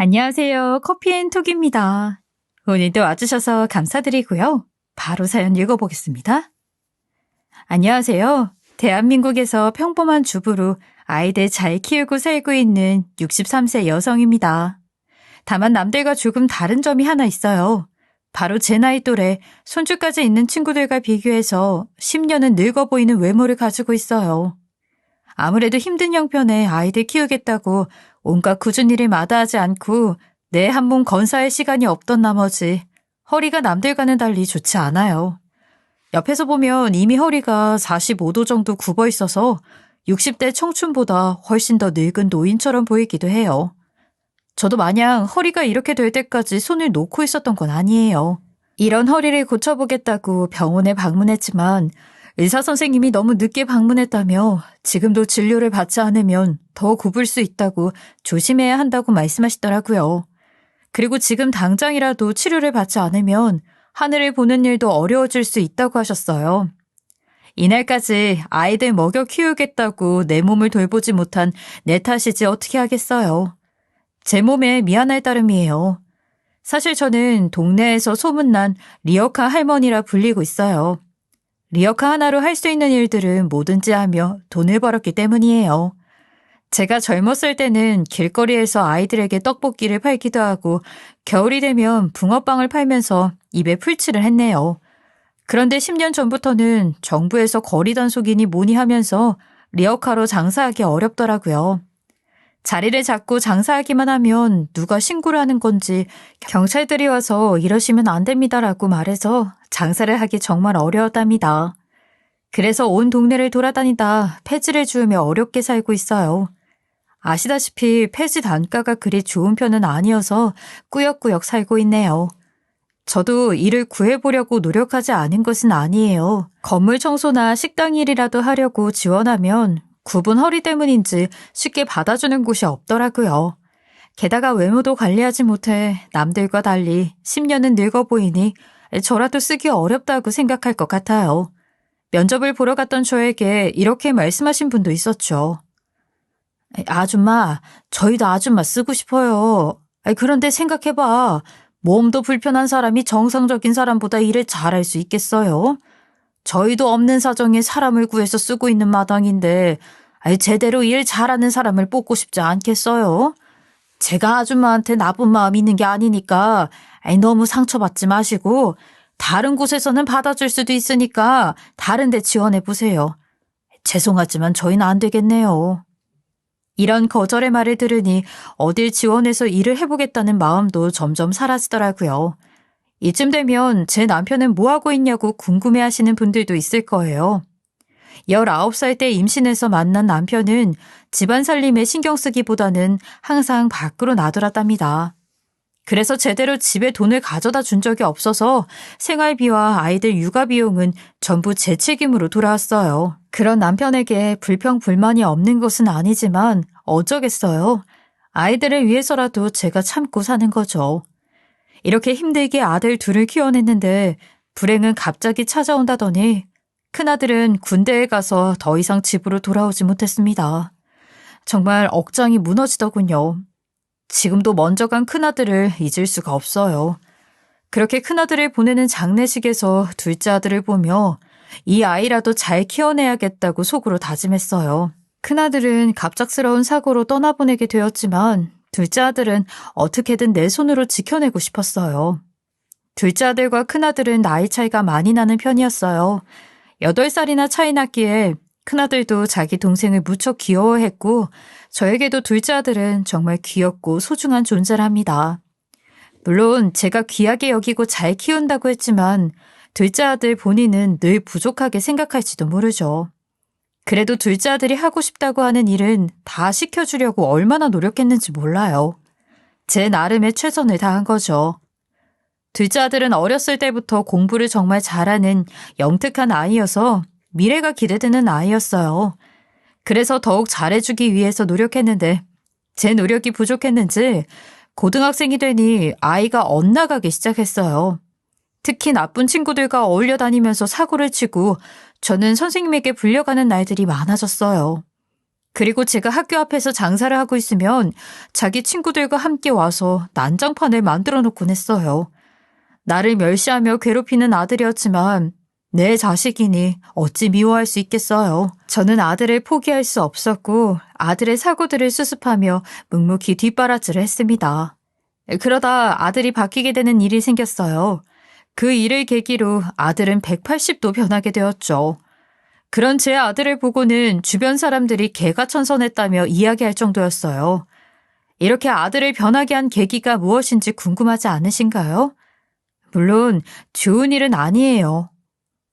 안녕하세요. 커피앤톡입니다. 오늘도 와주셔서 감사드리고요. 바로 사연 읽어보겠습니다. 안녕하세요. 대한민국에서 평범한 주부로 아이들 잘 키우고 살고 있는 63세 여성입니다. 다만 남들과 조금 다른 점이 하나 있어요. 바로 제 나이 또래 손주까지 있는 친구들과 비교해서 10년은 늙어 보이는 외모를 가지고 있어요. 아무래도 힘든 형편에 아이들 키우겠다고 온갖 굳은 일을 마다하지 않고 내 한 몸 건사할 시간이 없던 나머지 허리가 남들과는 달리 좋지 않아요. 옆에서 보면 이미 허리가 45도 정도 굽어 있어서 60대 청춘보다 훨씬 더 늙은 노인처럼 보이기도 해요. 저도 마냥 허리가 이렇게 될 때까지 손을 놓고 있었던 건 아니에요. 이런 허리를 고쳐보겠다고 병원에 방문했지만 의사 선생님이 너무 늦게 방문했다며 지금도 진료를 받지 않으면 더 굽을 수 있다고 조심해야 한다고 말씀하시더라고요. 그리고 지금 당장이라도 치료를 받지 않으면 하늘을 보는 일도 어려워질 수 있다고 하셨어요. 이날까지 아이들 먹여 키우겠다고 내 몸을 돌보지 못한 내 탓이지 어떻게 하겠어요. 제 몸에 미안할 따름이에요. 사실 저는 동네에서 소문난 리어카 할머니라 불리고 있어요. 리어카 하나로 할 수 있는 일들은 뭐든지 하며 돈을 벌었기 때문이에요. 제가 젊었을 때는 길거리에서 아이들에게 떡볶이를 팔기도 하고 겨울이 되면 붕어빵을 팔면서 입에 풀칠을 했네요. 그런데 10년 전부터는 정부에서 거리 단속이니 뭐니 하면서 리어카로 장사하기 어렵더라고요. 자리를 잡고 장사하기만 하면 누가 신고를 하는 건지 경찰들이 와서 이러시면 안 됩니다라고 말해서 장사를 하기 정말 어려웠답니다. 그래서 온 동네를 돌아다니다 폐지를 주우며 어렵게 살고 있어요. 아시다시피 폐지 단가가 그리 좋은 편은 아니어서 꾸역꾸역 살고 있네요. 저도 일을 구해보려고 노력하지 않은 것은 아니에요. 건물 청소나 식당 일이라도 하려고 지원하면 굽은 허리 때문인지 쉽게 받아주는 곳이 없더라고요. 게다가 외모도 관리하지 못해 남들과 달리 10년은 늙어 보이니 저라도 쓰기 어렵다고 생각할 것 같아요. 면접을 보러 갔던 저에게 이렇게 말씀하신 분도 있었죠. 아줌마, 저희도 아줌마 쓰고 싶어요. 그런데 생각해봐. 몸도 불편한 사람이 정상적인 사람보다 일을 잘할 수 있겠어요? 저희도 없는 사정에 사람을 구해서 쓰고 있는 마당인데 제대로 일 잘하는 사람을 뽑고 싶지 않겠어요? 제가 아줌마한테 나쁜 마음 있는 게 아니니까 너무 상처받지 마시고 다른 곳에서는 받아줄 수도 있으니까 다른 데 지원해보세요. 죄송하지만 저희는 안 되겠네요. 이런 거절의 말을 들으니 어딜 지원해서 일을 해보겠다는 마음도 점점 사라지더라고요. 이쯤 되면 제 남편은 뭐하고 있냐고 궁금해하시는 분들도 있을 거예요. 19살 때 임신해서 만난 남편은 집안 살림에 신경 쓰기보다는 항상 밖으로 나돌았답니다. 그래서 제대로 집에 돈을 가져다 준 적이 없어서 생활비와 아이들 육아 비용은 전부 제 책임으로 돌아왔어요. 그런 남편에게 불평불만이 없는 것은 아니지만 어쩌겠어요. 아이들을 위해서라도 제가 참고 사는 거죠. 이렇게 힘들게 아들 둘을 키워냈는데 불행은 갑자기 찾아온다더니 큰아들은 군대에 가서 더 이상 집으로 돌아오지 못했습니다. 정말 억장이 무너지더군요. 지금도 먼저 간 큰아들을 잊을 수가 없어요. 그렇게 큰아들을 보내는 장례식에서 둘째 아들을 보며 이 아이라도 잘 키워내야겠다고 속으로 다짐했어요. 큰아들은 갑작스러운 사고로 떠나보내게 되었지만 둘째 아들은 어떻게든 내 손으로 지켜내고 싶었어요. 둘째 아들과 큰아들은 나이 차이가 많이 나는 편이었어요. 8살이나 차이 났기에 큰아들도 자기 동생을 무척 귀여워했고 저에게도 둘째 아들은 정말 귀엽고 소중한 존재랍니다. 물론 제가 귀하게 여기고 잘 키운다고 했지만 둘째 아들 본인은 늘 부족하게 생각할지도 모르죠. 그래도 둘째 아들이 하고 싶다고 하는 일은 다 시켜주려고 얼마나 노력했는지 몰라요. 제 나름의 최선을 다한 거죠. 둘째 아들은 어렸을 때부터 공부를 정말 잘하는 영특한 아이여서 미래가 기대되는 아이였어요. 그래서 더욱 잘해주기 위해서 노력했는데 제 노력이 부족했는지 고등학생이 되니 아이가 엇나가기 시작했어요. 특히 나쁜 친구들과 어울려 다니면서 사고를 치고 저는 선생님에게 불려가는 날들이 많아졌어요. 그리고 제가 학교 앞에서 장사를 하고 있으면 자기 친구들과 함께 와서 난장판을 만들어 놓곤 했어요. 나를 멸시하며 괴롭히는 아들이었지만 내 자식이니 어찌 미워할 수 있겠어요. 저는 아들을 포기할 수 없었고 아들의 사고들을 수습하며 묵묵히 뒷바라지를 했습니다. 그러다 아들이 바뀌게 되는 일이 생겼어요. 그 일을 계기로 아들은 180도 변하게 되었죠. 그런 제 아들을 보고는 주변 사람들이 개가천선했다며 이야기할 정도였어요. 이렇게 아들을 변하게 한 계기가 무엇인지 궁금하지 않으신가요? 물론 좋은 일은 아니에요.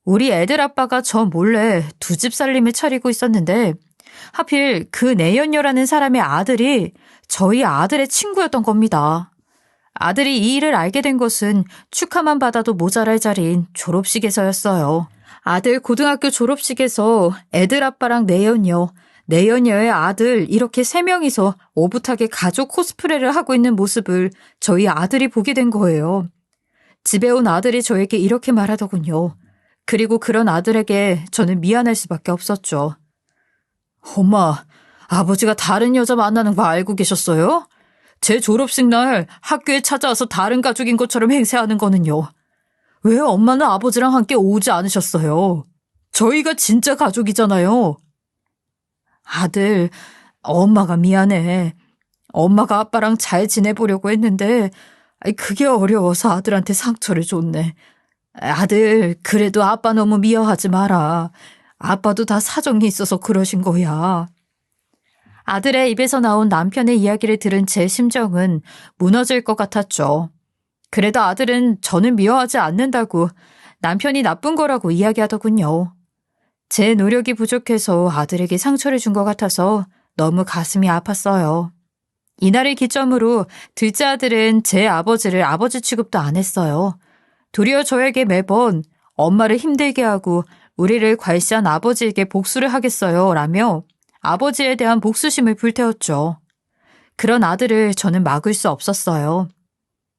우리 애들 아빠가 저 몰래 두 집 살림을 차리고 있었는데 하필 그 내연녀라는 사람의 아들이 저희 아들의 친구였던 겁니다. 아들이 이 일을 알게 된 것은 축하만 받아도 모자랄 자리인 졸업식에서였어요. 아들 고등학교 졸업식에서 애들 아빠랑 내연녀의 아들 이렇게 세 명이서 오붓하게 가족 코스프레를 하고 있는 모습을 저희 아들이 보게 된 거예요. 집에 온 아들이 저에게 이렇게 말하더군요. 그리고 그런 아들에게 저는 미안할 수밖에 없었죠. 엄마, 아버지가 다른 여자 만나는 거 알고 계셨어요? 제 졸업식 날 학교에 찾아와서 다른 가족인 것처럼 행세하는 거는요. 왜 엄마는 아버지랑 함께 오지 않으셨어요? 저희가 진짜 가족이잖아요. 아들, 엄마가 미안해. 엄마가 아빠랑 잘 지내보려고 했는데 그게 어려워서 아들한테 상처를 줬네. 아들, 그래도 아빠 너무 미워하지 마라. 아빠도 다 사정이 있어서 그러신 거야. 아들의 입에서 나온 남편의 이야기를 들은 제 심정은 무너질 것 같았죠. 그래도 아들은 저는 미워하지 않는다고 남편이 나쁜 거라고 이야기하더군요. 제 노력이 부족해서 아들에게 상처를 준 것 같아서 너무 가슴이 아팠어요. 이날을 기점으로 둘째 아들은 제 아버지를 아버지 취급도 안 했어요. 도리어 저에게 매번 엄마를 힘들게 하고 우리를 괄시한 아버지에게 복수를 하겠어요 라며 아버지에 대한 복수심을 불태웠죠. 그런 아들을 저는 막을 수 없었어요.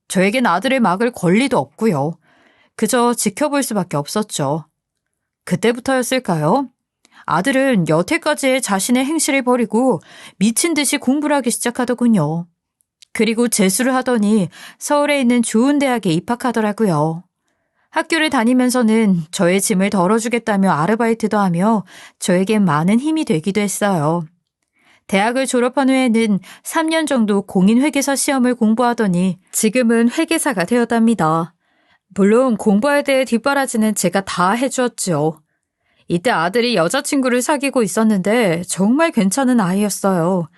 저에겐 아들을 막을 권리도 없고요. 그저 지켜볼 수밖에 없었죠. 그때부터였을까요? 아들은 여태까지의 자신의 행실을 버리고 미친 듯이 공부를 하기 시작하더군요. 그리고 재수를 하더니 서울에 있는 좋은 대학에 입학하더라고요. 학교를 다니면서는 저의 짐을 덜어주겠다며 아르바이트도 하며 저에겐 많은 힘이 되기도 했어요. 대학을 졸업한 후에는 3년 정도 공인회계사 시험을 공부하더니 지금은 회계사가 되었답니다. 물론 공부에 대해 뒷바라지는 제가 다 해주었죠. 이때 아들이 여자친구를 사귀고 있었는데 정말 괜찮은 아이였어요.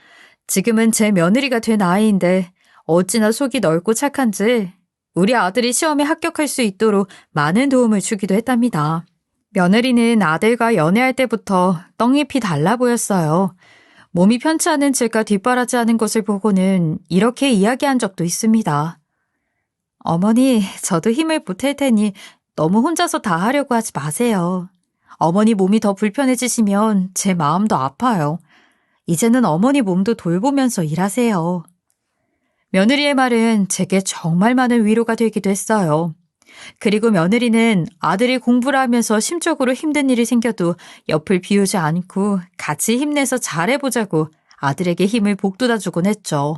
지금은 제 며느리가 된 아이인데 어찌나 속이 넓고 착한지 우리 아들이 시험에 합격할 수 있도록 많은 도움을 주기도 했답니다. 며느리는 아들과 연애할 때부터 떡잎이 달라 보였어요. 몸이 편치 않은 제가 뒷바라지하는 것을 보고는 이렇게 이야기한 적도 있습니다. 어머니, 저도 힘을 보탤 테니 너무 혼자서 다 하려고 하지 마세요. 어머니 몸이 더 불편해지시면 제 마음도 아파요. 이제는 어머니 몸도 돌보면서 일하세요. 며느리의 말은 제게 정말 많은 위로가 되기도 했어요. 그리고 며느리는 아들이 공부를 하면서 심적으로 힘든 일이 생겨도 옆을 비우지 않고 같이 힘내서 잘해보자고 아들에게 힘을 북돋아주곤 했죠.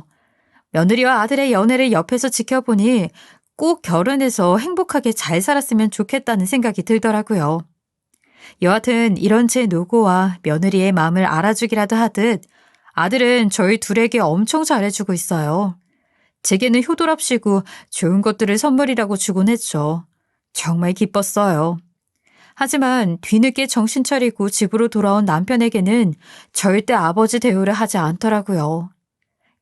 며느리와 아들의 연애를 옆에서 지켜보니 꼭 결혼해서 행복하게 잘 살았으면 좋겠다는 생각이 들더라고요. 여하튼 이런 제 노고와 며느리의 마음을 알아주기라도 하듯 아들은 저희 둘에게 엄청 잘해주고 있어요. 제게는 효도랍시고 좋은 것들을 선물이라고 주곤 했죠. 정말 기뻤어요. 하지만 뒤늦게 정신 차리고 집으로 돌아온 남편에게는 절대 아버지 대우를 하지 않더라고요.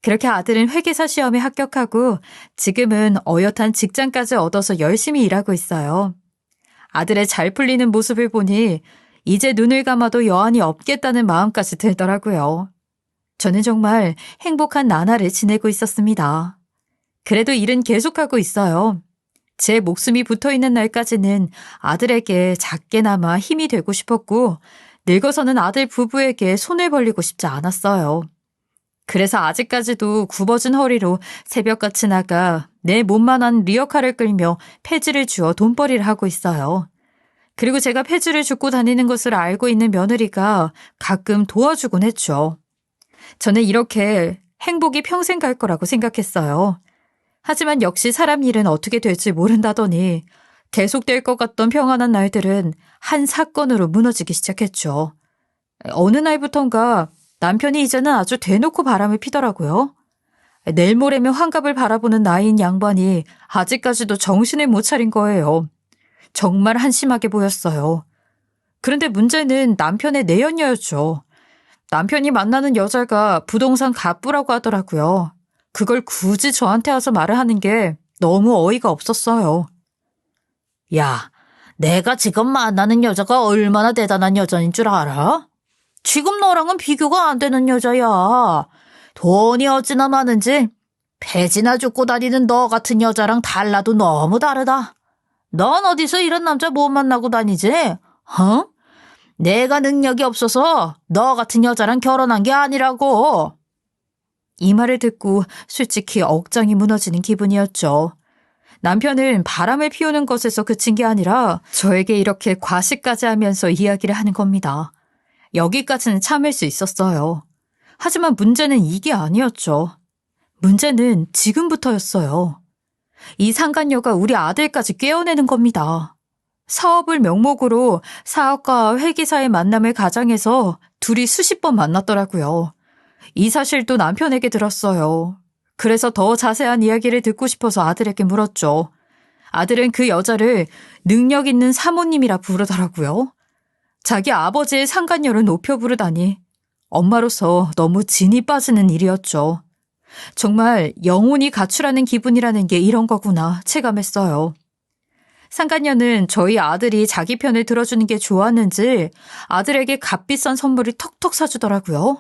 그렇게 아들은 회계사 시험에 합격하고 지금은 어엿한 직장까지 얻어서 열심히 일하고 있어요. 아들의 잘 풀리는 모습을 보니 이제 눈을 감아도 여한이 없겠다는 마음까지 들더라고요. 저는 정말 행복한 나날을 지내고 있었습니다. 그래도 일은 계속하고 있어요. 제 목숨이 붙어있는 날까지는 아들에게 작게나마 힘이 되고 싶었고 늙어서는 아들 부부에게 손을 벌리고 싶지 않았어요. 그래서 아직까지도 굽어진 허리로 새벽같이 나가 내 몸만한 리어카를 끌며 폐지를 주어 돈벌이를 하고 있어요. 그리고 제가 폐지를 줍고 다니는 것을 알고 있는 며느리가 가끔 도와주곤 했죠. 저는 이렇게 행복이 평생 갈 거라고 생각했어요. 하지만 역시 사람 일은 어떻게 될지 모른다더니 계속될 것 같던 평안한 날들은 한 사건으로 무너지기 시작했죠. 어느 날부턴가 남편이 이제는 아주 대놓고 바람을 피더라고요. 내일 모레면 환갑을 바라보는 나이인 양반이 아직까지도 정신을 못 차린 거예요. 정말 한심하게 보였어요. 그런데 문제는 남편의 내연녀였죠. 남편이 만나는 여자가 부동산 갑부라고 하더라고요. 그걸 굳이 저한테 와서 말을 하는 게 너무 어이가 없었어요. 야, 내가 지금 만나는 여자가 얼마나 대단한 여자인 줄 알아? 지금 너랑은 비교가 안 되는 여자야. 돈이 어찌나 많은지 배지나 줍고 다니는 너 같은 여자랑 달라도 너무 다르다. 넌 어디서 이런 남자 못 만나고 다니지? 어? 내가 능력이 없어서 너 같은 여자랑 결혼한 게 아니라고. 이 말을 듣고 솔직히 억장이 무너지는 기분이었죠. 남편은 바람을 피우는 것에서 그친 게 아니라 저에게 이렇게 과시까지 하면서 이야기를 하는 겁니다. 여기까지는 참을 수 있었어요. 하지만 문제는 이게 아니었죠. 문제는 지금부터였어요. 이 상간녀가 우리 아들까지 꿰어내는 겁니다. 사업을 명목으로 사업가와 회계사의 만남을 가장해서 둘이 수십 번 만났더라고요. 이 사실도 남편에게 들었어요. 그래서 더 자세한 이야기를 듣고 싶어서 아들에게 물었죠. 아들은 그 여자를 능력 있는 사모님이라 부르더라고요. 자기 아버지의 상간녀를 높여 부르다니 엄마로서 너무 진이 빠지는 일이었죠. 정말 영혼이 가출하는 기분이라는 게 이런 거구나 체감했어요. 상간녀는 저희 아들이 자기 편을 들어주는 게 좋았는지 아들에게 값비싼 선물을 턱턱 사주더라고요.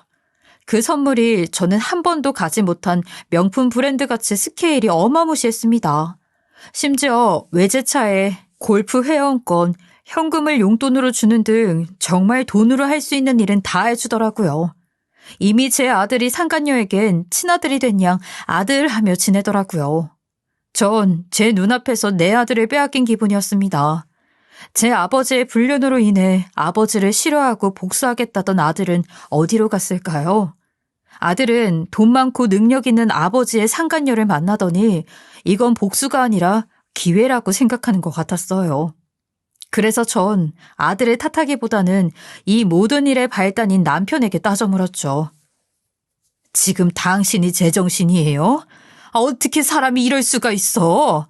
그 선물이 저는 한 번도 가지 못한 명품 브랜드같이 스케일이 어마무시했습니다. 심지어 외제차에 골프 회원권, 현금을 용돈으로 주는 등 정말 돈으로 할 수 있는 일은 다 해주더라고요. 이미 제 아들이 상간녀에겐 친아들이 된 양 아들 하며 지내더라고요. 전 제 눈앞에서 내 아들을 빼앗긴 기분이었습니다. 제 아버지의 불륜으로 인해 아버지를 싫어하고 복수하겠다던 아들은 어디로 갔을까요? 아들은 돈 많고 능력 있는 아버지의 상간녀를 만나더니 이건 복수가 아니라 기회라고 생각하는 것 같았어요. 그래서 전 아들을 탓하기보다는 이 모든 일의 발단인 남편에게 따져 물었죠. 지금 당신이 제정신이에요? 어떻게 사람이 이럴 수가 있어?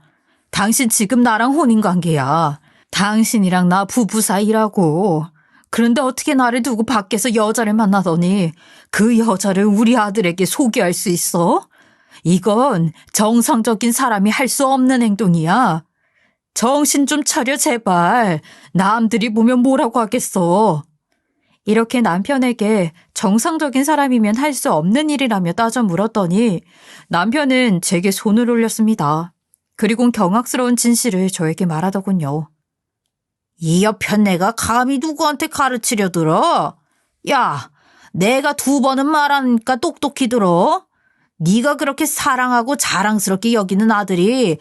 당신 지금 나랑 혼인관계야. 당신이랑 나 부부 사이라고. 그런데 어떻게 나를 두고 밖에서 여자를 만나더니 그 여자를 우리 아들에게 소개할 수 있어? 이건 정상적인 사람이 할 수 없는 행동이야. 정신 좀 차려 제발. 남들이 보면 뭐라고 하겠어. 이렇게 남편에게 정상적인 사람이면 할 수 없는 일이라며 따져 물었더니 남편은 제게 손을 올렸습니다. 그리고 경악스러운 진실을 저에게 말하더군요. 이 여편 내가 감히 누구한테 가르치려 들어? 야, 내가 2번은 말하니까 똑똑히 들어. 네가 그렇게 사랑하고 자랑스럽게 여기는 아들이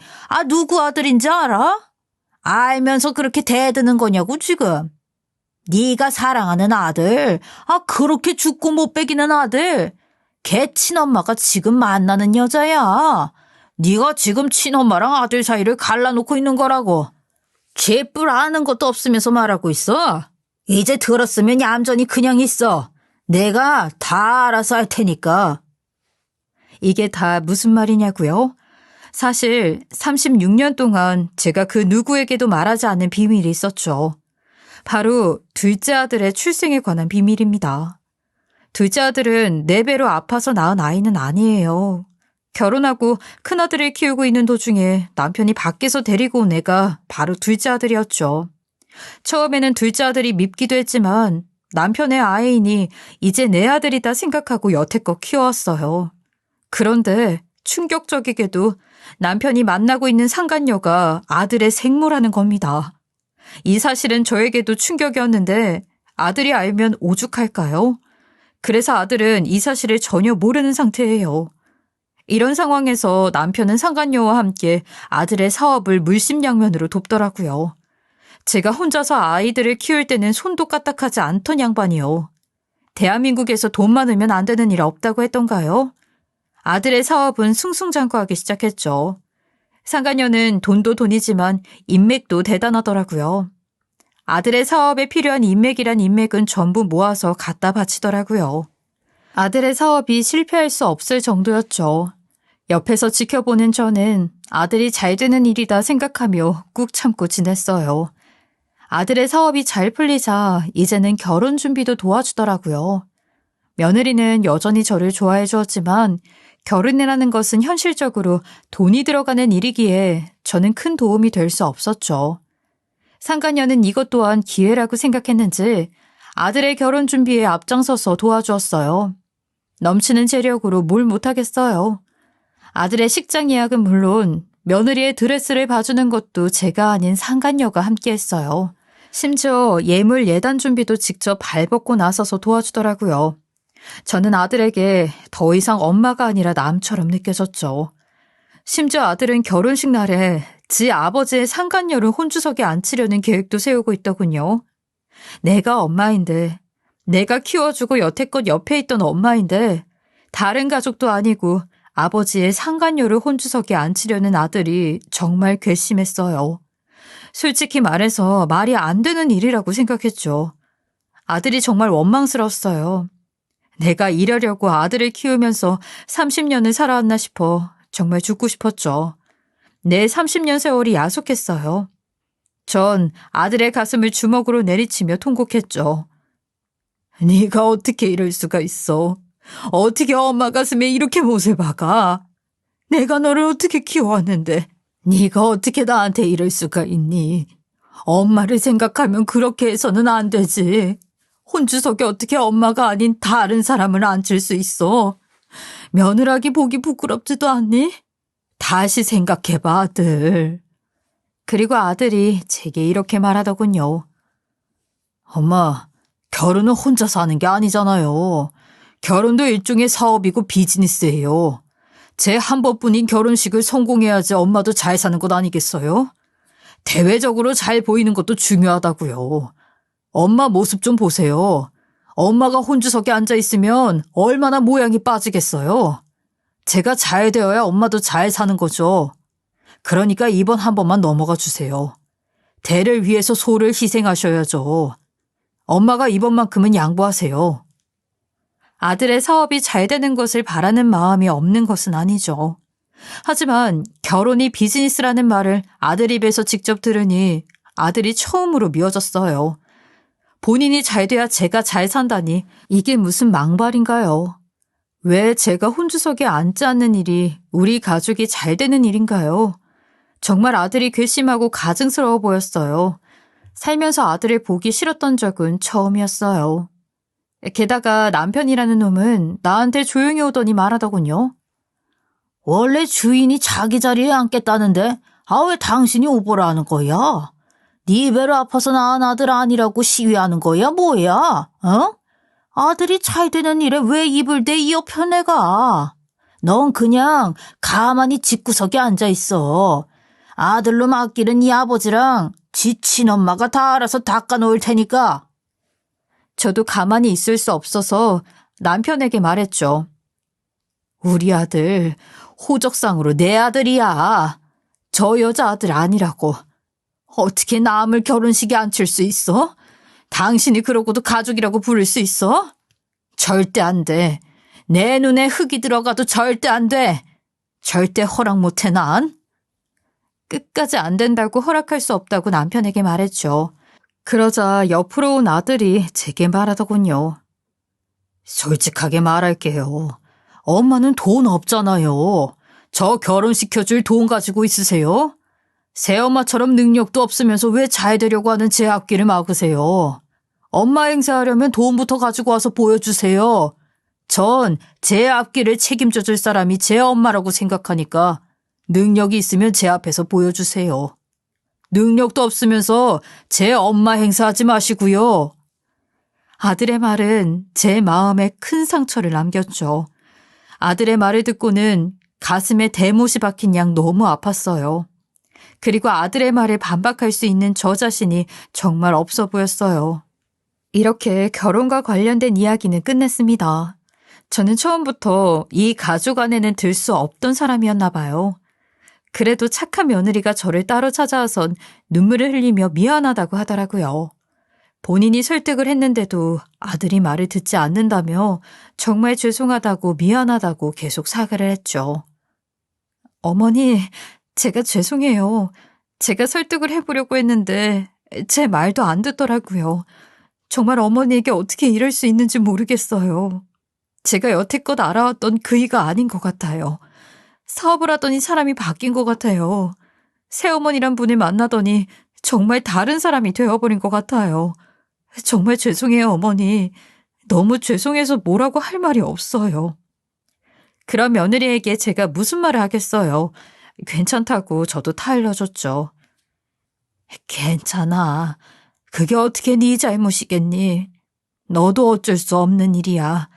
누구 아들인지 알아? 알면서 그렇게 대드는 거냐고 지금. 네가 사랑하는 아들, 그렇게 죽고 못 베기는 아들. 걔 친엄마가 지금 만나는 여자야. 네가 지금 친엄마랑 아들 사이를 갈라놓고 있는 거라고. 쥐뿔 아는 것도 없으면서 말하고 있어. 이제 들었으면 얌전히 그냥 있어. 내가 다 알아서 할 테니까. 이게 다 무슨 말이냐고요? 사실 36년 동안 제가 그 누구에게도 말하지 않는 비밀이 있었죠. 바로 둘째 아들의 출생에 관한 비밀입니다. 둘째 아들은 4배로 아파서 낳은 아이는 아니에요. 결혼하고 큰아들을 키우고 있는 도중에 남편이 밖에서 데리고 온 애가 바로 둘째 아들이었죠. 처음에는 둘째 아들이 밉기도 했지만 남편의 아이이니 이제 내 아들이다 생각하고 여태껏 키워왔어요. 그런데 충격적이게도 남편이 만나고 있는 상간녀가 아들의 생모라는 겁니다. 이 사실은 저에게도 충격이었는데 아들이 알면 오죽할까요? 그래서 아들은 이 사실을 전혀 모르는 상태예요. 이런 상황에서 남편은 상간녀와 함께 아들의 사업을 물심양면으로 돕더라고요. 제가 혼자서 아이들을 키울 때는 손도 까딱하지 않던 양반이요. 대한민국에서 돈 많으면 안 되는 일 없다고 했던가요? 아들의 사업은 승승장구하기 시작했죠. 상간녀는 돈도 돈이지만 인맥도 대단하더라고요. 아들의 사업에 필요한 인맥이란 인맥은 전부 모아서 갖다 바치더라고요. 아들의 사업이 실패할 수 없을 정도였죠. 옆에서 지켜보는 저는 아들이 잘 되는 일이다 생각하며 꾹 참고 지냈어요. 아들의 사업이 잘 풀리자 이제는 결혼 준비도 도와주더라고요. 며느리는 여전히 저를 좋아해 주었지만 결혼이라는 것은 현실적으로 돈이 들어가는 일이기에 저는 큰 도움이 될 수 없었죠. 상간녀는 이것 또한 기회라고 생각했는지 아들의 결혼 준비에 앞장서서 도와주었어요. 넘치는 재력으로 뭘 못하겠어요. 아들의 식장 예약은 물론 며느리의 드레스를 봐주는 것도 제가 아닌 상간녀가 함께했어요. 심지어 예물 예단 준비도 직접 발벗고 나서서 도와주더라고요. 저는 아들에게 더 이상 엄마가 아니라 남처럼 느껴졌죠. 심지어 아들은 결혼식 날에 지 아버지의 상간녀를 혼주석에 앉히려는 계획도 세우고 있더군요. 내가 엄마인데, 내가 키워주고 여태껏 옆에 있던 엄마인데 다른 가족도 아니고 아버지의 상간녀를 혼주석에 앉히려는 아들이 정말 괘씸했어요. 솔직히 말해서 말이 안 되는 일이라고 생각했죠. 아들이 정말 원망스러웠어요. 내가 이러려고 아들을 키우면서 30년을 살아왔나 싶어 정말 죽고 싶었죠. 내 30년 세월이 야속했어요. 전 아들의 가슴을 주먹으로 내리치며 통곡했죠. 네가 어떻게 이럴 수가 있어? 어떻게 엄마 가슴에 이렇게 못을 박아? 내가 너를 어떻게 키워왔는데 네가 어떻게 나한테 이럴 수가 있니? 엄마를 생각하면 그렇게 해서는 안 되지. 혼주석에 어떻게 엄마가 아닌 다른 사람을 앉힐 수 있어? 며느라기 보기 부끄럽지도 않니? 다시 생각해봐, 아들. 그리고 아들이 제게 이렇게 말하더군요. 엄마, 결혼은 혼자서 하는 게 아니잖아요. 결혼도 일종의 사업이고 비즈니스예요. 제 한 번뿐인 결혼식을 성공해야지 엄마도 잘 사는 것 아니겠어요? 대외적으로 잘 보이는 것도 중요하다고요. 엄마 모습 좀 보세요. 엄마가 혼주석에 앉아있으면 얼마나 모양이 빠지겠어요. 제가 잘 되어야 엄마도 잘 사는 거죠. 그러니까 이번 한 번만 넘어가 주세요. 대를 위해서 소를 희생하셔야죠. 엄마가 이번만큼은 양보하세요. 아들의 사업이 잘 되는 것을 바라는 마음이 없는 것은 아니죠. 하지만 결혼이 비즈니스라는 말을 아들 입에서 직접 들으니 아들이 처음으로 미워졌어요. 본인이 잘 돼야 제가 잘 산다니 이게 무슨 망발인가요? 왜 제가 혼주석에 앉지 않는 일이 우리 가족이 잘 되는 일인가요? 정말 아들이 괘씸하고 가증스러워 보였어요. 살면서 아들을 보기 싫었던 적은 처음이었어요. 게다가 남편이라는 놈은 나한테 조용히 오더니 말하더군요. 원래 주인이 자기 자리에 앉겠다는데 왜 당신이 오보라 하는 거야? 네 배로 아파서 낳은 아들 아니라고 시위하는 거야 뭐야? 어? 아들이 잘 되는 일에 왜 입을 대 이어 편해가? 넌 그냥 가만히 집구석에 앉아있어. 아들로 맡기는 이 아버지랑 지 친엄마가 다 알아서 닦아놓을 테니까. 저도 가만히 있을 수 없어서 남편에게 말했죠. 우리 아들 호적상으로 내 아들이야. 저 여자 아들 아니라고. 어떻게 남을 결혼식에 앉힐 수 있어? 당신이 그러고도 가족이라고 부를 수 있어? 절대 안 돼. 내 눈에 흙이 들어가도 절대 안 돼. 절대 허락 못해 난. 끝까지 안 된다고 허락할 수 없다고 남편에게 말했죠. 그러자 옆으로 온 아들이 제게 말하더군요. 솔직하게 말할게요. 엄마는 돈 없잖아요. 저 결혼시켜줄 돈 가지고 있으세요? 새엄마처럼 능력도 없으면서 왜 잘 되려고 하는 제 앞길을 막으세요? 엄마 행세하려면 돈부터 가지고 와서 보여주세요. 전 제 앞길을 책임져 줄 사람이 제 엄마라고 생각하니까 능력이 있으면 제 앞에서 보여주세요. 능력도 없으면서 제 엄마 행세하지 마시고요. 아들의 말은 제 마음에 큰 상처를 남겼죠. 아들의 말을 듣고는 가슴에 대못이 박힌 양 너무 아팠어요. 그리고 아들의 말에 반박할 수 있는 저 자신이 정말 없어 보였어요. 이렇게 결혼과 관련된 이야기는 끝냈습니다. 저는 처음부터 이 가족 안에는 들 수 없던 사람이었나 봐요. 그래도 착한 며느리가 저를 따로 찾아와선 눈물을 흘리며 미안하다고 하더라고요. 본인이 설득을 했는데도 아들이 말을 듣지 않는다며 정말 죄송하다고 미안하다고 계속 사과를 했죠. 어머니, 제가 죄송해요. 제가 설득을 해보려고 했는데 제 말도 안 듣더라고요. 정말 어머니에게 어떻게 이럴 수 있는지 모르겠어요. 제가 여태껏 알아왔던 그이가 아닌 것 같아요. 사업을 하더니 사람이 바뀐 것 같아요. 새어머니란 분을 만나더니 정말 다른 사람이 되어버린 것 같아요. 정말 죄송해요, 어머니. 너무 죄송해서 뭐라고 할 말이 없어요. 그런 며느리에게 제가 무슨 말을 하겠어요. 괜찮다고 저도 타일러줬죠. 괜찮아. 그게 어떻게 네 잘못이겠니? 너도 어쩔 수 없는 일이야.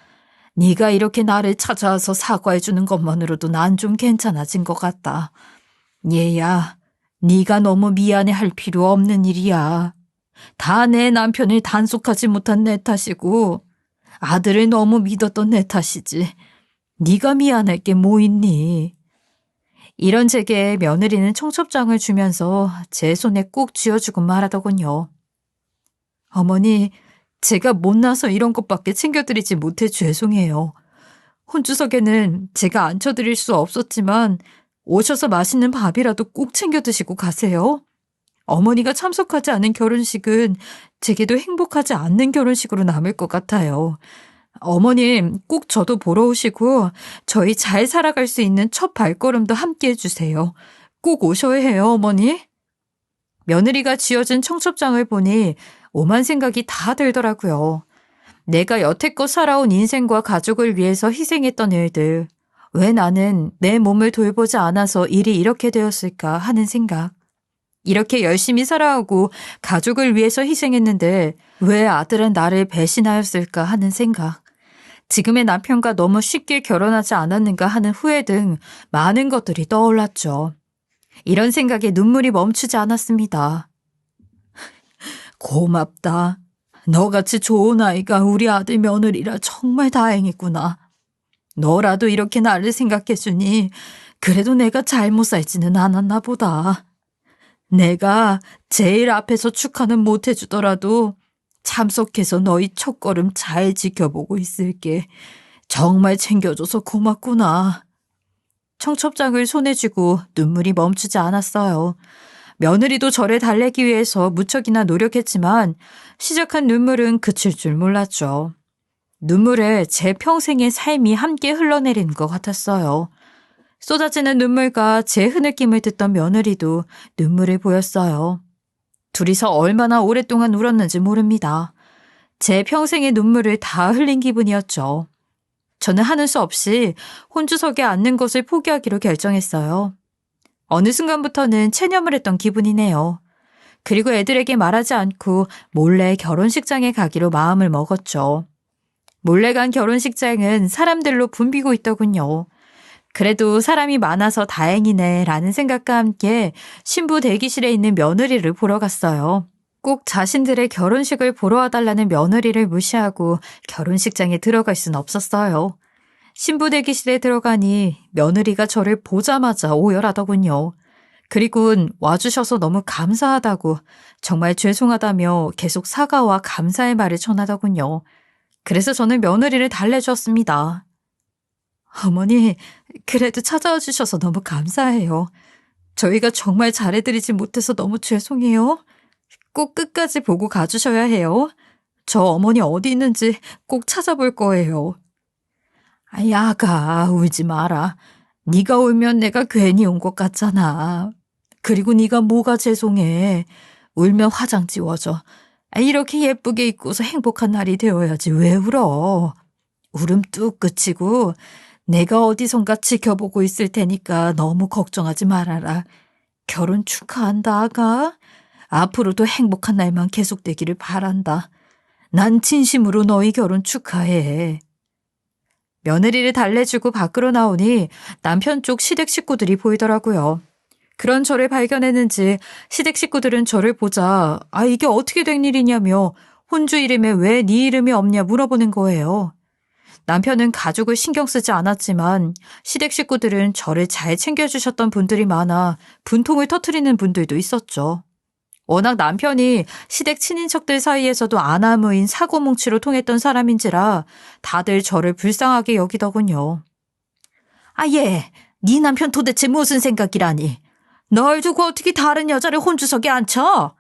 네가 이렇게 나를 찾아와서 사과해주는 것만으로도 난 좀 괜찮아진 것 같다. 얘야, 네가 너무 미안해할 필요 없는 일이야. 다 내 남편을 단속하지 못한 내 탓이고 아들을 너무 믿었던 내 탓이지. 네가 미안할 게 뭐 있니? 이런 제게 며느리는 청첩장을 주면서 제 손에 꼭 쥐어주고 말하더군요. 어머니, 제가 못나서 이런 것밖에 챙겨드리지 못해 죄송해요. 혼주석에는 제가 앉혀드릴 수 없었지만 오셔서 맛있는 밥이라도 꼭 챙겨 드시고 가세요. 어머니가 참석하지 않은 결혼식은 제게도 행복하지 않는 결혼식으로 남을 것 같아요. 어머님 꼭 저도 보러 오시고 저희 잘 살아갈 수 있는 첫 발걸음도 함께 해주세요. 꼭 오셔야 해요, 어머니. 며느리가 쥐어준 청첩장을 보니 오만 생각이 다 들더라고요. 내가 여태껏 살아온 인생과 가족을 위해서 희생했던 일들, 왜 나는 내 몸을 돌보지 않아서 일이 이렇게 되었을까 하는 생각. 이렇게 열심히 살아오고 가족을 위해서 희생했는데 왜 아들은 나를 배신하였을까 하는 생각. 지금의 남편과 너무 쉽게 결혼하지 않았는가 하는 후회 등 많은 것들이 떠올랐죠. 이런 생각에 눈물이 멈추지 않았습니다. 고맙다. 너같이 좋은 아이가 우리 아들 며느리라 정말 다행이구나. 너라도 이렇게 나를 생각해주니 그래도 내가 잘못 살지는 않았나 보다. 내가 제일 앞에서 축하는 못해주더라도 참석해서 너희 첫걸음 잘 지켜보고 있을게. 정말 챙겨줘서 고맙구나. 청첩장을 손에 쥐고 눈물이 멈추지 않았어요. 며느리도 저를 달래기 위해서 무척이나 노력했지만 시작한 눈물은 그칠 줄 몰랐죠. 눈물에 제 평생의 삶이 함께 흘러내리는 것 같았어요. 쏟아지는 눈물과 제 흐느낌을 듣던 며느리도 눈물을 보였어요. 둘이서 얼마나 오랫동안 울었는지 모릅니다. 제 평생의 눈물을 다 흘린 기분이었죠. 저는 하는 수 없이 혼주석에 앉는 것을 포기하기로 결정했어요. 어느 순간부터는 체념을 했던 기분이네요. 그리고 애들에게 말하지 않고 몰래 결혼식장에 가기로 마음을 먹었죠. 몰래 간 결혼식장은 사람들로 붐비고 있더군요. 그래도 사람이 많아서 다행이네 라는 생각과 함께 신부 대기실에 있는 며느리를 보러 갔어요. 꼭 자신들의 결혼식을 보러 와달라는 며느리를 무시하고 결혼식장에 들어갈 순 없었어요. 신부 대기실에 들어가니 며느리가 저를 보자마자 오열하더군요. 그리고는 와주셔서 너무 감사하다고 정말 죄송하다며 계속 사과와 감사의 말을 전하더군요. 그래서 저는 며느리를 달래주었습니다. 어머니, 그래도 찾아와 주셔서 너무 감사해요. 저희가 정말 잘해드리지 못해서 너무 죄송해요. 꼭 끝까지 보고 가주셔야 해요. 저 어머니 어디 있는지 꼭 찾아볼 거예요. 야가, 울지 마라. 네가 울면 내가 괜히 온 것 같잖아. 그리고 네가 뭐가 죄송해. 울면 화장 지워져. 이렇게 예쁘게 입고서 행복한 날이 되어야지 왜 울어. 울음 뚝 그치고 내가 어디선가 지켜보고 있을 테니까 너무 걱정하지 말아라. 결혼 축하한다, 아가. 앞으로도 행복한 날만 계속되기를 바란다. 난 진심으로 너희 결혼 축하해. 며느리를 달래주고 밖으로 나오니 남편 쪽 시댁 식구들이 보이더라고요. 그런 저를 발견했는지 시댁 식구들은 저를 보자 이게 어떻게 된 일이냐며 혼주 이름에 왜 네 이름이 없냐 물어보는 거예요. 남편은 가족을 신경 쓰지 않았지만 시댁 식구들은 저를 잘 챙겨주셨던 분들이 많아 분통을 터뜨리는 분들도 있었죠. 워낙 남편이 시댁 친인척들 사이에서도 아나무인 사고뭉치로 통했던 사람인지라 다들 저를 불쌍하게 여기더군요. 아, 예. 네 남편 도대체 무슨 생각이라니. 널 두고 어떻게 다른 여자를 혼주석에 앉혀?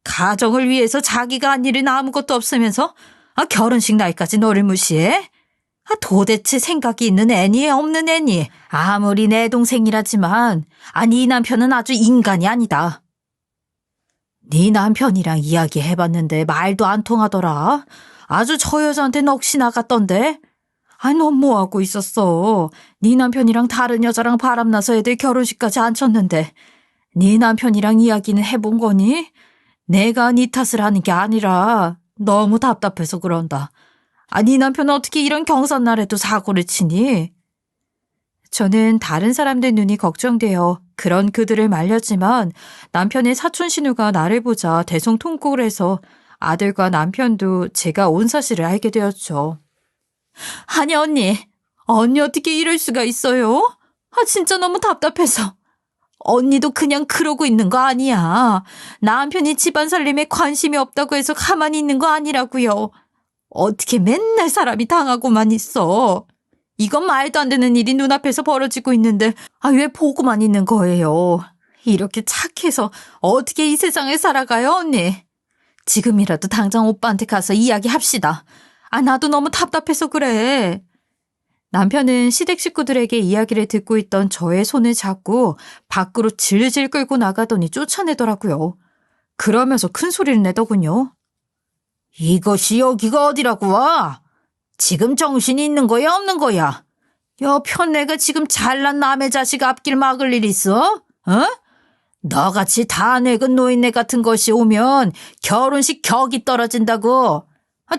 가정을 위해서 자기가 한 일은 아무것도 없으면서 결혼식 날까지 너를 무시해? 도대체 생각이 있는 애니 없는 애니. 아무리 내 동생이라지만 네 남편은 아주 인간이 아니다. 네 남편이랑 이야기해봤는데 말도 안 통하더라. 아주 저 여자한테 넋이 나갔던데. 넌 뭐하고 있었어. 네 남편이랑 다른 여자랑 바람나서 애들 결혼식까지 안 쳤는데 네 남편이랑 이야기는 해본 거니? 내가 네 탓을 하는 게 아니라 너무 답답해서 그런다. 네 남편은 어떻게 이런 경삿날에도 사고를 치니? 저는 다른 사람들 눈이 걱정되어 그런 그들을 말렸지만 남편의 사촌 신우가 나를 보자 대성통곡을 해서 아들과 남편도 제가 온 사실을 알게 되었죠. 아니 언니 어떻게 이럴 수가 있어요? 진짜 너무 답답해서. 언니도 그냥 그러고 있는 거 아니야. 남편이 집안 살림에 관심이 없다고 해서 가만히 있는 거 아니라고요. 어떻게 맨날 사람이 당하고만 있어. 이건 말도 안 되는 일이 눈앞에서 벌어지고 있는데 왜 보고만 있는 거예요. 이렇게 착해서 어떻게 이 세상을 살아가요 언니. 지금이라도 당장 오빠한테 가서 이야기합시다. 나도 너무 답답해서 그래. 남편은 시댁 식구들에게 이야기를 듣고 있던 저의 손을 잡고 밖으로 질질 끌고 나가더니 쫓아내더라고요. 그러면서 큰 소리를 내더군요. 이것이 여기가 어디라고 와? 지금 정신이 있는 거야 없는 거야? 편내가 지금 잘난 남의 자식 앞길 막을 일 있어? 너같이 다 늙은 노인네 같은 것이 오면 결혼식 격이 떨어진다고.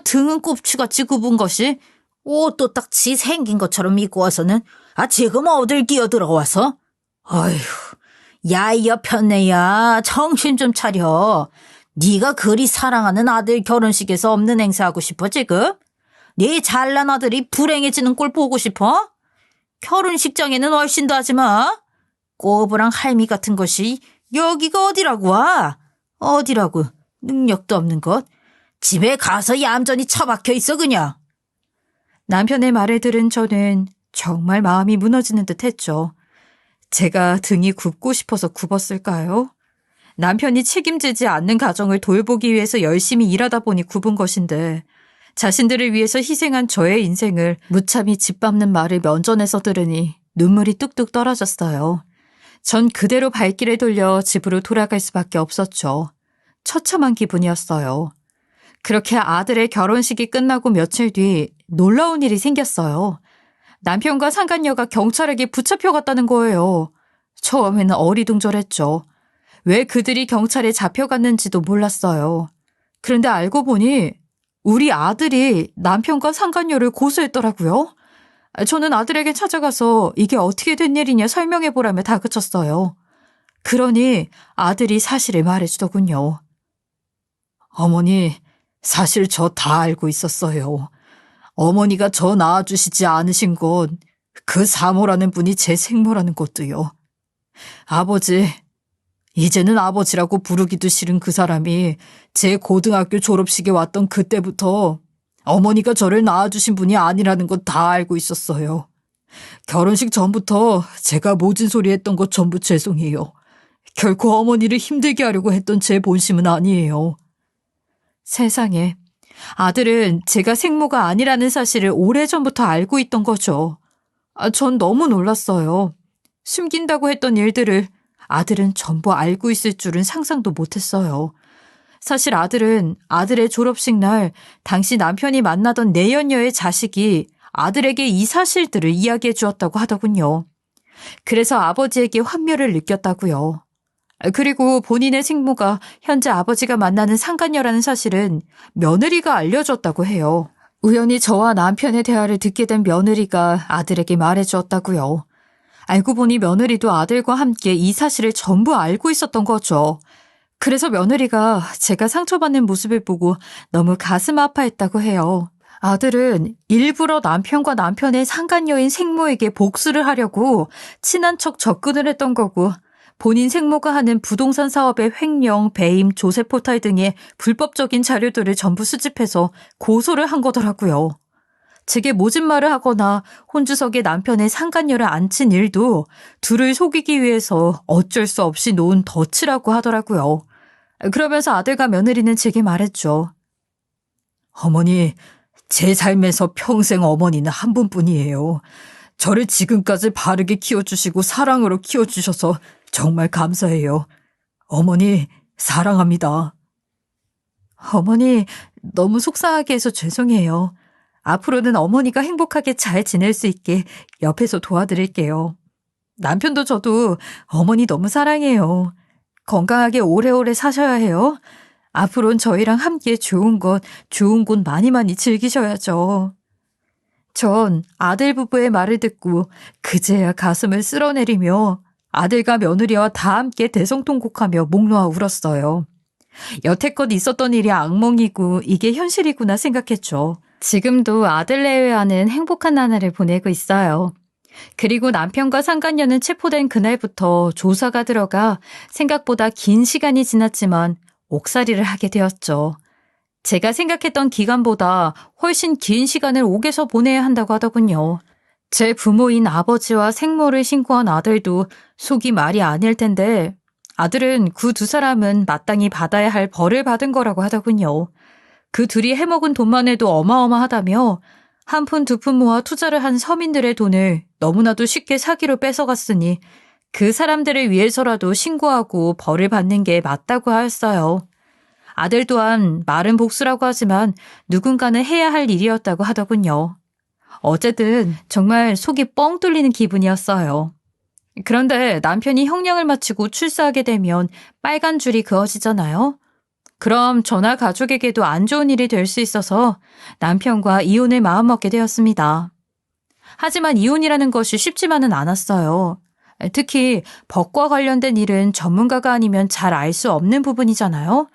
등은 꼽추같이 굽은 것이 옷도 딱 지 생긴 것처럼 입고 와서는 지금 어딜 끼어들어와서? 어휴, 야 이 여편네야 정신 좀 차려. 네가 그리 사랑하는 아들 결혼식에서 없는 행사하고 싶어 지금? 네 잘난 아들이 불행해지는 꼴 보고 싶어? 결혼식장에는 얼씬도 하지 마. 꼬부랑 할미 같은 것이 여기가 어디라고 와? 어디라고 능력도 없는 것. 집에 가서 얌전히 처박혀 있어 그냥. 남편의 말을 들은 저는 정말 마음이 무너지는 듯 했죠. 제가 등이 굽고 싶어서 굽었을까요? 남편이 책임지지 않는 가정을 돌보기 위해서 열심히 일하다 보니 굽은 것인데 자신들을 위해서 희생한 저의 인생을 무참히 짓밟는 말을 면전에서 들으니 눈물이 뚝뚝 떨어졌어요. 전 그대로 발길을 돌려 집으로 돌아갈 수밖에 없었죠. 처참한 기분이었어요. 그렇게 아들의 결혼식이 끝나고 며칠 뒤 놀라운 일이 생겼어요. 남편과 상간녀가 경찰에게 붙잡혀갔다는 거예요. 처음에는 어리둥절했죠. 왜 그들이 경찰에 잡혀갔는지도 몰랐어요. 그런데 알고 보니 우리 아들이 남편과 상간녀를 고소했더라고요. 저는 아들에게 찾아가서 이게 어떻게 된 일이냐 설명해보라며 다그쳤어요. 그러니 아들이 사실을 말해주더군요. 어머니, 사실 저 다 알고 있었어요. 어머니가 저 낳아주시지 않으신 것, 그 사모라는 분이 제 생모라는 것도요. 아버지, 이제는 아버지라고 부르기도 싫은 그 사람이 제 고등학교 졸업식에 왔던 그때부터 어머니가 저를 낳아주신 분이 아니라는 것 다 알고 있었어요. 결혼식 전부터 제가 모진 소리 했던 것 전부 죄송해요. 결코 어머니를 힘들게 하려고 했던 제 본심은 아니에요. 세상에, 아들은 제가 생모가 아니라는 사실을 오래전부터 알고 있던 거죠. 전 너무 놀랐어요. 숨긴다고 했던 일들을 아들은 전부 알고 있을 줄은 상상도 못했어요. 사실 아들은 아들의 졸업식 날 당시 남편이 만나던 내연녀의 자식이 아들에게 이 사실들을 이야기해 주었다고 하더군요. 그래서 아버지에게 환멸을 느꼈다고요. 그리고 본인의 생모가 현재 아버지가 만나는 상간녀라는 사실은 며느리가 알려줬다고 해요. 우연히 저와 남편의 대화를 듣게 된 며느리가 아들에게 말해주었다고요. 알고 보니 며느리도 아들과 함께 이 사실을 전부 알고 있었던 거죠. 그래서 며느리가 제가 상처받는 모습을 보고 너무 가슴 아파했다고 해요. 아들은 일부러 남편과 남편의 상간녀인 생모에게 복수를 하려고 친한 척 접근을 했던 거고, 본인 생모가 하는 부동산 사업의 횡령, 배임, 조세 포탈 등의 불법적인 자료들을 전부 수집해서 고소를 한 거더라고요. 제게 모진 말을 하거나 혼주석에 남편의 상간녀를 앉힌 일도 둘을 속이기 위해서 어쩔 수 없이 놓은 덫이라고 하더라고요. 그러면서 아들과 며느리는 제게 말했죠. 어머니, 제 삶에서 평생 어머니는 한 분뿐이에요. 저를 지금까지 바르게 키워주시고 사랑으로 키워주셔서 정말 감사해요. 어머니, 사랑합니다. 어머니, 너무 속상하게 해서 죄송해요. 앞으로는 어머니가 행복하게 잘 지낼 수 있게 옆에서 도와드릴게요. 남편도 저도 어머니 너무 사랑해요. 건강하게 오래오래 사셔야 해요. 앞으로는 저희랑 함께 좋은 곳 많이 많이 즐기셔야죠. 전 아들 부부의 말을 듣고 그제야 가슴을 쓸어내리며 아들과 며느리와 다 함께 대성통곡하며 목 놓아 울었어요. 여태껏 있었던 일이 악몽이고 이게 현실이구나 생각했죠. 지금도 아들 내외와는 행복한 나날을 보내고 있어요. 그리고 남편과 상간녀는 체포된 그날부터 조사가 들어가 생각보다 긴 시간이 지났지만 옥살이를 하게 되었죠. 제가 생각했던 기간보다 훨씬 긴 시간을 옥에서 보내야 한다고 하더군요. 제 부모인 아버지와 생모를 신고한 아들도 속이 말이 아닐 텐데 아들은 그 두 사람은 마땅히 받아야 할 벌을 받은 거라고 하더군요. 그 둘이 해먹은 돈만 해도 어마어마하다며 한 푼 두 푼 모아 투자를 한 서민들의 돈을 너무나도 쉽게 사기로 뺏어갔으니 그 사람들을 위해서라도 신고하고 벌을 받는 게 맞다고 하였어요. 아들 또한 말은 복수라고 하지만 누군가는 해야 할 일이었다고 하더군요. 어쨌든 정말 속이 뻥 뚫리는 기분이었어요. 그런데 남편이 형량을 마치고 출사하게 되면 빨간 줄이 그어지잖아요. 그럼 저나 가족에게도 안 좋은 일이 될 수 있어서 남편과 이혼을 마음먹게 되었습니다. 하지만 이혼이라는 것이 쉽지만은 않았어요. 특히 법과 관련된 일은 전문가가 아니면 잘 알 수 없는 부분이잖아요.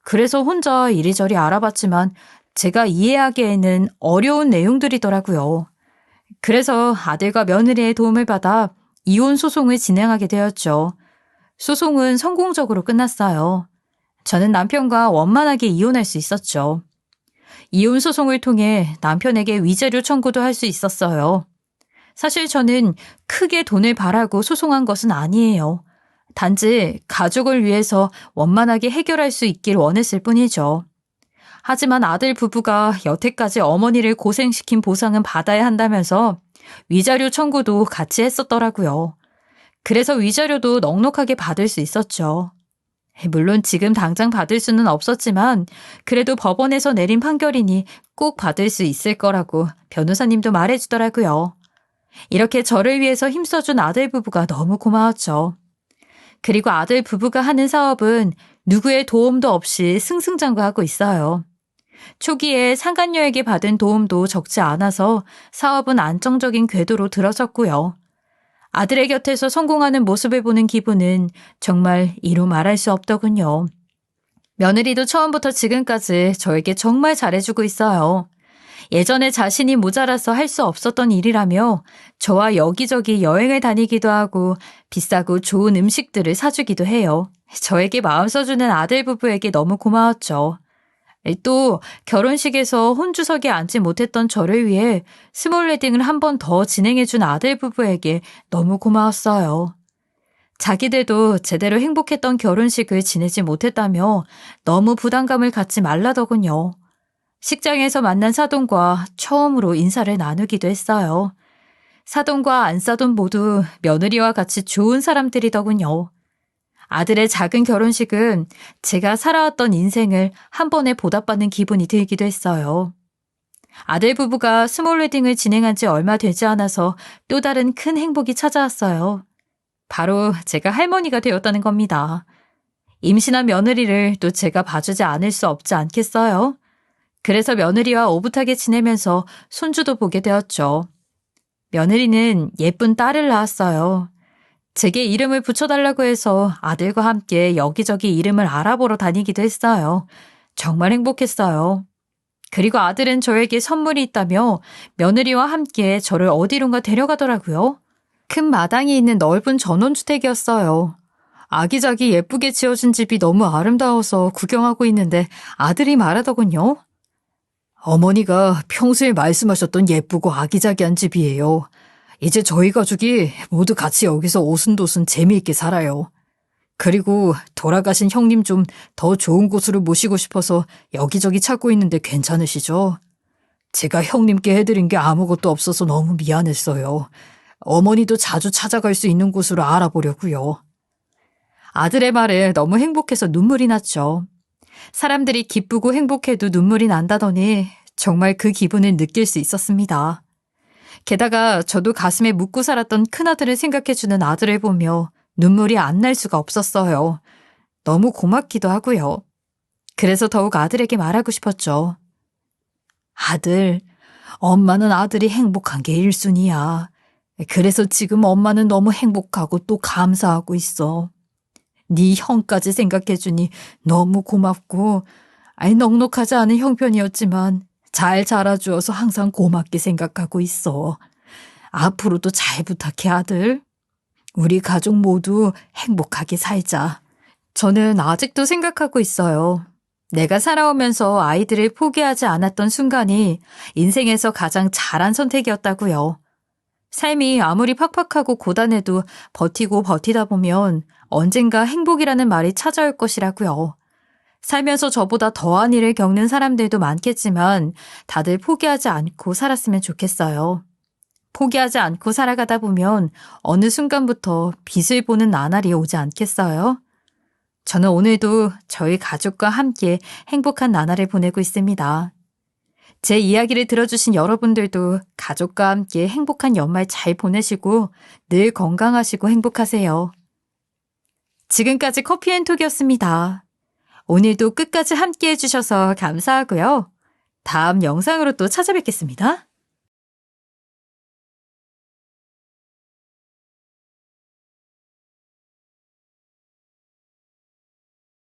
그래서 혼자 이리저리 알아봤지만 제가 이해하기에는 어려운 내용들이더라고요. 그래서 아들과 며느리의 도움을 받아 이혼 소송을 진행하게 되었죠. 소송은 성공적으로 끝났어요. 저는 남편과 원만하게 이혼할 수 있었죠. 이혼 소송을 통해 남편에게 위자료 청구도 할 수 있었어요. 사실 저는 크게 돈을 바라고 소송한 것은 아니에요. 단지 가족을 위해서 원만하게 해결할 수 있길 원했을 뿐이죠. 하지만 아들 부부가 여태까지 어머니를 고생시킨 보상은 받아야 한다면서 위자료 청구도 같이 했었더라고요. 그래서 위자료도 넉넉하게 받을 수 있었죠. 물론 지금 당장 받을 수는 없었지만 그래도 법원에서 내린 판결이니 꼭 받을 수 있을 거라고 변호사님도 말해주더라고요. 이렇게 저를 위해서 힘써준 아들 부부가 너무 고마웠죠. 그리고 아들 부부가 하는 사업은 누구의 도움도 없이 승승장구하고 있어요. 초기에 상간녀에게 받은 도움도 적지 않아서 사업은 안정적인 궤도로 들어섰고요. 아들의 곁에서 성공하는 모습을 보는 기분은 정말 이루 말할 수 없더군요. 며느리도 처음부터 지금까지 저에게 정말 잘해주고 있어요. 예전에 자신이 모자라서 할 수 없었던 일이라며 저와 여기저기 여행을 다니기도 하고 비싸고 좋은 음식들을 사주기도 해요. 저에게 마음 써주는 아들 부부에게 너무 고마웠죠. 또 결혼식에서 혼주석에 앉지 못했던 저를 위해 스몰 웨딩을 한 번 더 진행해준 아들 부부에게 너무 고마웠어요. 자기들도 제대로 행복했던 결혼식을 지내지 못했다며 너무 부담감을 갖지 말라더군요. 식장에서 만난 사돈과 처음으로 인사를 나누기도 했어요. 사돈과 안사돈 모두 며느리와 같이 좋은 사람들이더군요. 아들의 작은 결혼식은 제가 살아왔던 인생을 한 번에 보답받는 기분이 들기도 했어요. 아들 부부가 스몰 웨딩을 진행한 지 얼마 되지 않아서 또 다른 큰 행복이 찾아왔어요. 바로 제가 할머니가 되었다는 겁니다. 임신한 며느리를 또 제가 봐주지 않을 수 없지 않겠어요? 그래서 며느리와 오붓하게 지내면서 손주도 보게 되었죠. 며느리는 예쁜 딸을 낳았어요. 제게 이름을 붙여달라고 해서 아들과 함께 여기저기 이름을 알아보러 다니기도 했어요. 정말 행복했어요. 그리고 아들은 저에게 선물이 있다며 며느리와 함께 저를 어디론가 데려가더라고요. 큰 마당이 있는 넓은 전원주택이었어요. 아기자기 예쁘게 지어진 집이 너무 아름다워서 구경하고 있는데 아들이 말하더군요. 어머니가 평소에 말씀하셨던 예쁘고 아기자기한 집이에요. 이제 저희 가족이 모두 같이 여기서 오순도순 재미있게 살아요. 그리고 돌아가신 형님 좀 더 좋은 곳으로 모시고 싶어서 여기저기 찾고 있는데 괜찮으시죠? 제가 형님께 해드린 게 아무것도 없어서 너무 미안했어요. 어머니도 자주 찾아갈 수 있는 곳으로 알아보려고요. 아들의 말에 너무 행복해서 눈물이 났죠. 사람들이 기쁘고 행복해도 눈물이 난다더니 정말 그 기분을 느낄 수 있었습니다. 게다가 저도 가슴에 묻고 살았던 큰아들을 생각해주는 아들을 보며 눈물이 안 날 수가 없었어요. 너무 고맙기도 하고요. 그래서 더욱 아들에게 말하고 싶었죠. 아들, 엄마는 아들이 행복한 게 1순위야. 그래서 지금 엄마는 너무 행복하고 또 감사하고 있어. 네 형까지 생각해주니 너무 고맙고, 넉넉하지 않은 형편이었지만 잘 자라주어서 항상 고맙게 생각하고 있어. 앞으로도 잘 부탁해, 아들. 우리 가족 모두 행복하게 살자. 저는 아직도 생각하고 있어요. 내가 살아오면서 아이들을 포기하지 않았던 순간이 인생에서 가장 잘한 선택이었다고요. 삶이 아무리 팍팍하고 고단해도 버티고 버티다 보면 언젠가 행복이라는 말이 찾아올 것이라고요. 살면서 저보다 더한 일을 겪는 사람들도 많겠지만 다들 포기하지 않고 살았으면 좋겠어요. 포기하지 않고 살아가다 보면 어느 순간부터 빛을 보는 나날이 오지 않겠어요? 저는 오늘도 저희 가족과 함께 행복한 나날을 보내고 있습니다. 제 이야기를 들어주신 여러분들도 가족과 함께 행복한 연말 잘 보내시고 늘 건강하시고 행복하세요. 지금까지 커피앤톡이었습니다. 오늘도 끝까지 함께 해주셔서 감사하고요. 다음 영상으로 또 찾아뵙겠습니다.